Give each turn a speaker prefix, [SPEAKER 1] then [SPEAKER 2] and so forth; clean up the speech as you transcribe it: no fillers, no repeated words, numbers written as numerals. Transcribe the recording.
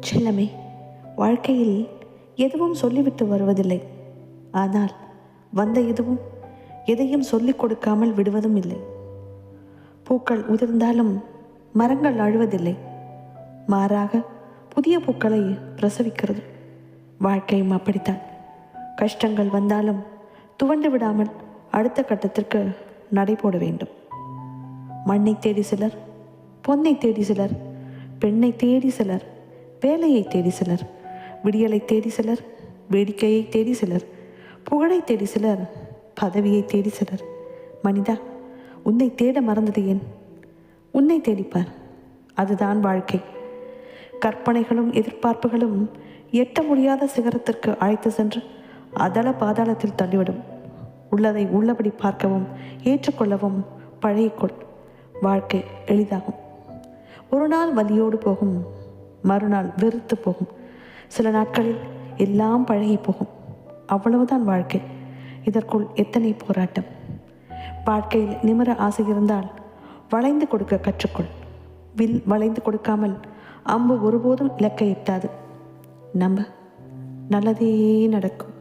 [SPEAKER 1] செல்லமே, வாழ்க்கையில் எதுவும் சொல்லிவிட்டு வருவதில்லை. ஆனால் வந்த எதையும் சொல்லிக் கொடுக்காமல் விடுவதும் இல்லை. பூக்கள் உதிர்ந்தாலும் மரங்கள் அழுவதில்லை. மாறாக புதிய பூக்களை பிரசவிக்கிறது. வாழ்க்கையும் அப்படித்தான். கஷ்டங்கள் வந்தாலும் துவண்டு விடாமல் அடுத்த கட்டத்திற்கு நடை போட வேண்டும். மண்ணை தேடி சிலர், பொன்னை தேடி சிலர், பெண்ணை தேடி சிலர், வேலையை தேடி சிலர், விடியலை தேடி சிலர், வேடிக்கையை தேடி சிலர், புகழை தேடி சிலர், பதவியை தேடி சிலர். மனிதா, உன்னை தேட மறந்தது ஏன்? உன்னை தேடிப்பார். அதுதான் வாழ்க்கை. கற்பனைகளும் எதிர்பார்ப்புகளும் எட்ட முடியாத சிகரத்திற்கு அழைத்து சென்று அதல பாதாளத்தில் தள்ளிவிடும். உள்ளதை உள்ளபடி பார்க்கவும் ஏற்றுக்கொள்ளவும் பழகிக்கொள். வாழ்க்கை எளிதாகும். ஒரு நாள் வலியோடு போகும், மறுநாள் வெறுத்து போகும். சில நாட்களில் எல்லாம் பழகி போகும். அவ்வளவுதான் வாழ்க்கை. இதற்குள் எத்தனை போராட்டம்! வாழ்க்கையில் நிமிர ஆசை இருந்தால் வளைந்து கொடுக்க கற்றுக்கொள். வில் வளைந்து கொடுக்காமல் அம்பு ஒருபோதும் இலக்கை எட்டாது. நம்ப, நல்லதே நடக்கும்.